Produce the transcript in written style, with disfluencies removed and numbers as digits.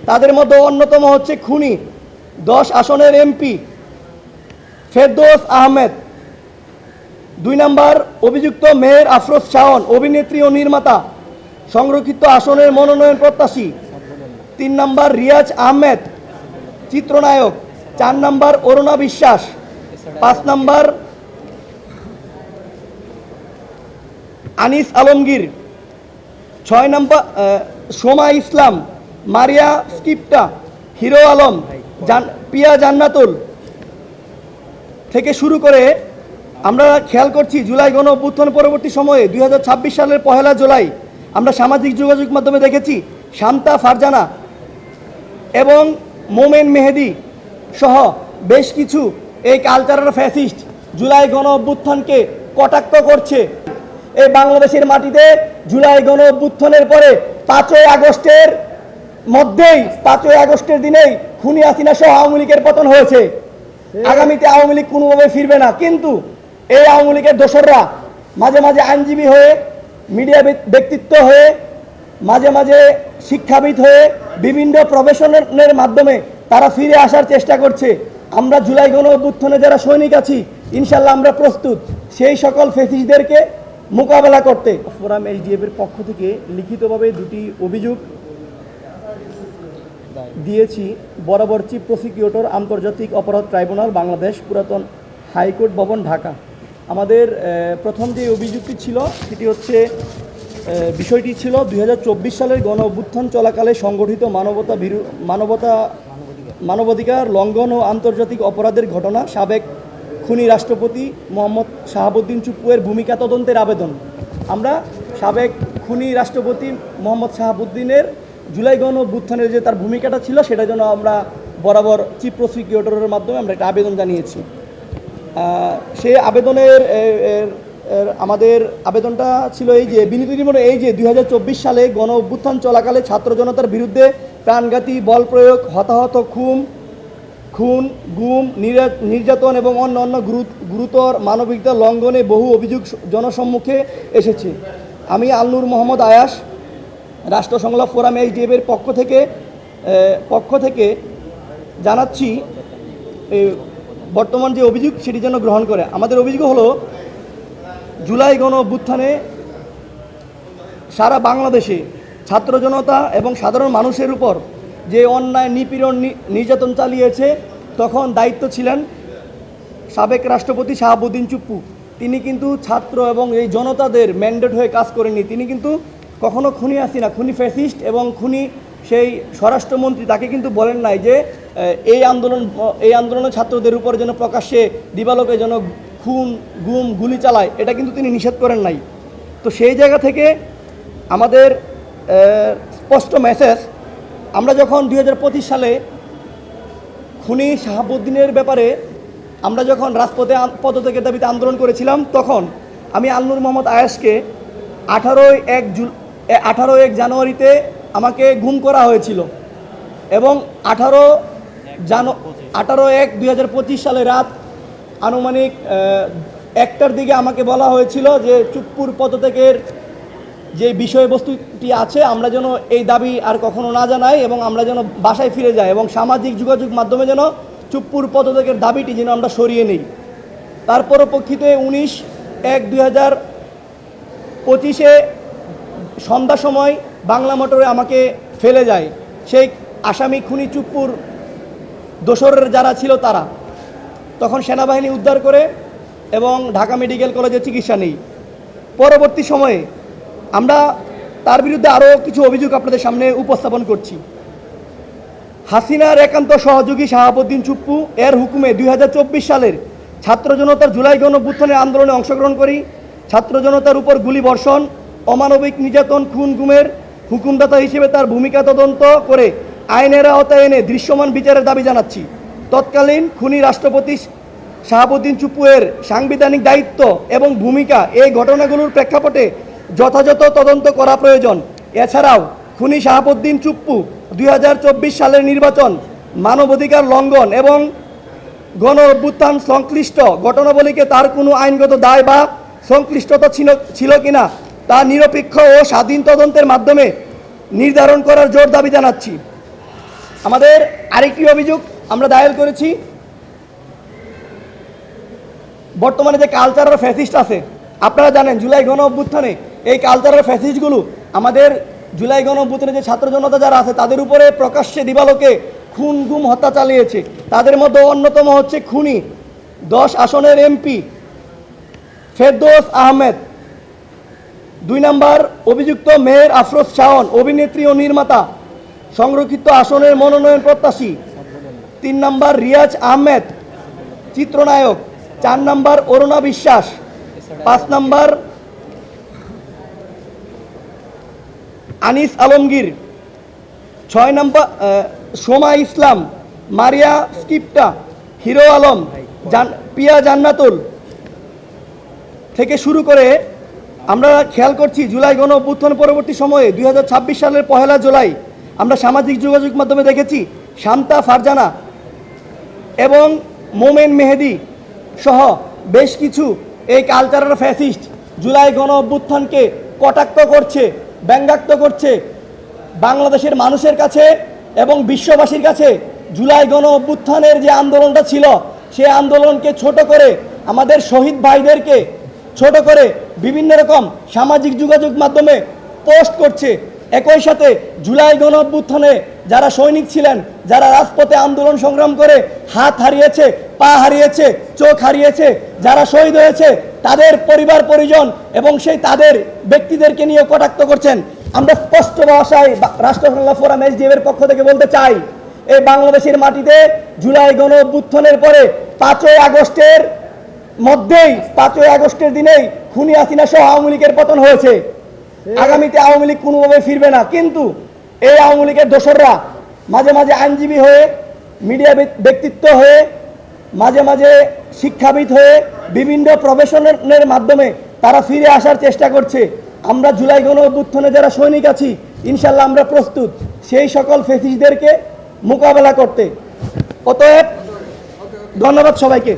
তাদের মধ্যে অন্যতম হচ্ছে খুনি 10 আসনের এমপি ফেরদৌস আহমেদ। 2 নম্বর অভিযুক্ত মেহের আফরোজ শাওন, অভিনেত্রী ও নির্মাতা, সংরক্ষিত আসনের মনোনয়ন প্রত্যাশী। 3 নম্বর রিয়াজ আহমেদ, চিত্রনায়ক। 4 নম্বর অরুণা বিশ্বাস। 5 নম্বর আনিস আলমগীর। 6 নম্বর সোমা ইসলাম, মারিয়া স্কিপ্টা, হিরো আলম, পিয়া জান্নাতুল থেকে শুরু করে আমরা খেয়াল করছি জুলাই গণ অভ্যুত্থান পরবর্তী সময়ে 2026 সালের 1 জুলাই আমরা সামাজিক যোগাযোগ মাধ্যমে দেখেছি শান্তা ফারজানা এবং মোমেন মেহেদি সহ বেশ কিছু এই কালচারাল ফ্যাসিস্ট জুলাই গণ অভ্যুত্থানকে কটাক্ষ করছে। এই বাংলাদেশের মাটিতে জুলাই গণ অভ্যুত্থানের পরে 5ই আগস্টের মধ্যেই 5ই আগস্টের দিনেই খুনি হাসিনা সহ আওয়ামী লীগের পতন হয়েছে। আগামীতে আওয়ামী লীগ কোনোভাবে ফিরবে না। কিন্তু এই আওয়ামী লীগের দোসররা মাঝে মাঝে আইনজীবী হয়ে, মিডিয়া ব্যক্তিত্ব হয়ে, মাঝে মাঝে শিক্ষাবিদ হয়ে, বিভিন্ন প্রফেশনের মাধ্যমে তারা ফিরে আসার চেষ্টা করছে। আমরা জুলাই গণ অভ্যুত্থানে যারা সৈনিক আছি, ইনশাল্লাহ আমরা প্রস্তুত সেই সকল ফ্যাসিস্টদেরকে মোকাবেলা করতে। ফোরাম এইচডিএফ এর পক্ষ থেকে লিখিতভাবে 2টি অভিযোগ দিয়েছি বরাবর চিফ প্রসিকিউটর, আন্তর্জাতিক অপরাধ ট্রাইব্যুনাল, বাংলাদেশ, পুরাতন হাইকোর্ট ভবন, ঢাকা। আমাদের প্রথম যে অভিযোগটি ছিল সেটি হচ্ছে বিষয়টি ছিল 2024 সালের গণ অভ্যুত্থান চলাকালে সংগঠিত মানবাধিকার লঙ্ঘন ও আন্তর্জাতিক অপরাধের ঘটনা, সাবেক খুনি রাষ্ট্রপতি মোহাম্মদ শাহাবুদ্দিন চুপ্পুর ভূমিকা তদন্তের আবেদন। আমরা সাবেক খুনি রাষ্ট্রপতি মোহাম্মদ শাহাবুদ্দিনের জুলাই গণ অভ্যুত্থানের যে তার ভূমিকাটা ছিল সেটার জন্য আমরা বরাবর চিফ প্রসিকিউটরের মাধ্যমে আমরা একটা আবেদন জানিয়েছি। সেই আবেদনের আমাদের আবেদনটা ছিল এই যে বিনীত নিম্নে এই যে 2024 সালে গণ অভ্যুত্থান চলাকালে ছাত্র জনতার বিরুদ্ধে প্রাণঘাতী বল প্রয়োগ, হতাহত, খুন, গুম, নির্যাতন এবং অন্যান্য গুরুতর মানবিকতা লঙ্ঘনে বহু অভিযোগ জনসম্মুখে এসেছে। আমি আলনুর মোহাম্মদ আয়াস, রাষ্ট্র সংলাপ ফোরাম এইচডিএফ এর পক্ষ থেকে জানাচ্ছি বর্তমান যে অভিযোগ সেটি যেন গ্রহণ করে। আমাদের অভিযোগ হলো জুলাই গণ অভ্যুত্থানে সারা বাংলাদেশে ছাত্র জনতা এবং সাধারণ মানুষের উপর যে অন্যায় নিপীড়ন নির্যাতন চালিয়েছে, তখন দায়িত্ব ছিলেন সাবেক রাষ্ট্রপতি শাহাবুদ্দিন চুপ্পু। তিনি কিন্তু ছাত্র এবং এই জনতাদের ম্যান্ডেট হয়ে কাজ করেননি। তিনি কিন্তু কখনো খুনি হাসিনা, খুনি ফ্যাসিস্ট এবং খুনি সেই স্বরাষ্ট্রমন্ত্রী তাকে কিন্তু বলেন নাই যে এই আন্দোলনের ছাত্রদের উপর যেন প্রকাশ্যে দিবালোকে যেন খুন, গুম, গুলি চালায়, এটা কিন্তু তিনি নিষেধ করেন নাই। তো সেই জায়গা থেকে আমাদের স্পষ্ট মেসেজ, আমরা যখন 2025 সালে খুনি শাহাবুদ্দিনের ব্যাপারে আমরা যখন রাজপথে পদত্যাগের দাবিতে আন্দোলন করেছিলাম, তখন আমি আলনুর মোহাম্মদ আয়াসকে 18 জানুয়ারিতে আমাকে গুম করা হয়েছিল এবং 18/1/2025 সালে রাত আনুমানিক 1টার দিকে আমাকে বলা হয়েছিল যে চুপ্পুর পদত্যাগের যে বিষয়বস্তুটি আছে আমরা যেন এই দাবি আর কখনো না জানাই এবং আমরা যেন বাসায় ফিরে যাই এবং সামাজিক যোগাযোগ মাধ্যমে যেন চুপ্পুর পদত্যাগের দাবিটি যেন আমরা সরিয়ে নিই। তার পরিপ্রেক্ষিতে 19/1/2025 সন্ধ্যা সময় বাংলা মোটরে আমাকে ফেলে যায় সেই আসামি খুনি চুপ্পুর দোসরের যারা ছিল তারা। তখন সেনাবাহিনী উদ্ধার করে এবং ঢাকা মেডিকেল কলেজে চিকিৎসা নেই। পরবর্তী সময়ে আমরা তার বিরুদ্ধে আরও কিছু অভিযোগ আপনাদের সামনে উপস্থাপন করছি। হাসিনার একান্ত সহযোগী শাহাবুদ্দিন চুপ্পু এর হুকুমে 2024 সালের ছাত্র জনতার জুলাই গণ অভ্যুত্থানের আন্দোলনে অংশগ্রহণ করি। ছাত্র জনতার উপর গুলি বর্ষণ, অমানবিক নির্যাতন, খুন গুমের হুকুমদাতা হিসেবে তার ভূমিকা তদন্ত করে আইনের আওতায় এনে দৃশ্যমান বিচারের দাবি জানাচ্ছি। তৎকালীন খুনি রাষ্ট্রপতি শাহাবুদ্দিন চুপ্পুর সাংবিধানিক দায়িত্ব এবং ভূমিকা এই ঘটনাগুলোর প্রেক্ষাপটে যথাযথ তদন্ত করা প্রয়োজন। এছাড়াও খুনি শাহাবুদ্দিন চুপ্পু 2024 সালের নির্বাচন, মানবাধিকার লঙ্ঘন এবং গণ অভ্যুত্থান সংশ্লিষ্ট ঘটনাবলীকে তার কোনো আইনগত দায় বা সংশ্লিষ্টতা ছিল কিনা তা নিরপেক্ষ ও স্বাধীন তদন্তের মাধ্যমে নির্ধারণ করার জোর দাবি জানাচ্ছি। আমাদের আরেকটি অভিযোগ আমরা দায়ের করেছি, বর্তমানে যে কালচারাল ফ্যাসিস্ট আছে, আপনারা জানেন জুলাই গণ অভ্যুত্থানে এই কালচারাল ফ্যাসিস্টগুলো আমাদের জুলাই গণ অভ্যুত্থানে যে ছাত্র জনতা যারা আছে তাদের উপরে প্রকাশ্যে দিবালোকে খুন গুম হত্যা চালিয়েছে। তাদের মধ্যে অন্যতম হচ্ছে খুনি 10 আসনের এমপি ফেরদৌস আহমেদ, 2 নম্বর অভিযুক্ত মেহের আফরোজ শাওন, অভিনেত্রী ও নির্মাতা, সংরক্ষিত আসনের মনোনয়ন প্রত্যাশী, 3 নম্বর রিয়াজ আহমেদ, চিত্রনায়ক, 4 নম্বর অরুণা বিশ্বাস, 5 নম্বর আনিস আলমগীর, 6 নম্বর সোমা ইসলাম, মারিয়া স্কিপ্টা, হিরো আলম, পিয়া জান্নাতুল থেকে শুরু করে আমরা খেয়াল করছি জুলাই গণ অভ্যুত্থান পরবর্তী সময়ে 2026 সালের 1 জুলাই আমরা সামাজিক যোগাযোগ মাধ্যমে দেখেছি শান্তা ফারজানা এবং মোমেন মেহেদি সহ বেশ কিছু এই কালচারাল ফ্যাসিস্ট জুলাই গণ অভ্যুত্থানকে কটাক্ষ করছে, ব্যঙ্গাত্ম করছে। বাংলাদেশের মানুষের কাছে এবং বিশ্ববাসীর কাছে জুলাই গণ অভ্যুত্থানের যে আন্দোলনটা ছিল সেই আন্দোলনকে ছোট করে, আমাদের শহীদ ভাইদেরকে ছোট করে বিভিন্ন রকম সামাজিক যোগাযোগ মাধ্যমে পোস্ট করছে। একই সাথে জুলাই গণ অভ্যুত্থানে যারা সৈনিক ছিলেন, যারা রাজপথে আন্দোলন সংগ্রাম করে হাত হারিয়েছে, পা হারিয়েছে, চোখ হারিয়েছে, যারা শহীদ হয়েছে তাদের পরিবার পরিজন এবং সেই তাদের ব্যক্তিদেরকে নিয়ে কটাক্ষ করছেন। আমরা স্পষ্ট ভাষায় রাষ্ট্র বাংলা ফোরাম SDF এর পক্ষ থেকে বলতে চাই, এই বাংলাদেশের মাটিতে জুলাই গণ অভ্যুত্থানের পরে 5ই আগস্টের মধ্যেই 5ই আগস্টের দিনেই খুনি হাসিনা সহ আওয়ামী লীগের পতন হয়েছে। আগামীতে আওয়ামী লীগ কোনোভাবে ফিরবে না। কিন্তু এই আওয়ামী লীগের দোসররা মাঝে মাঝে আইনজীবী হয়ে, মিডিয়া ব্যক্তিত্ব হয়ে, মাঝে মাঝে শিক্ষাবিদ হয়ে বিভিন্ন প্রফেশনের মাধ্যমে তারা ফিরে আসার চেষ্টা করছে। আমরা জুলাই গণ অভ্যুত্থানে যারা সৈনিক আছি ইনশাল্লাহ আমরা প্রস্তুত সেই সকল ফ্যাসিস্টদেরকে মোকাবেলা করতে। অতএব ধন্যবাদ সবাইকে।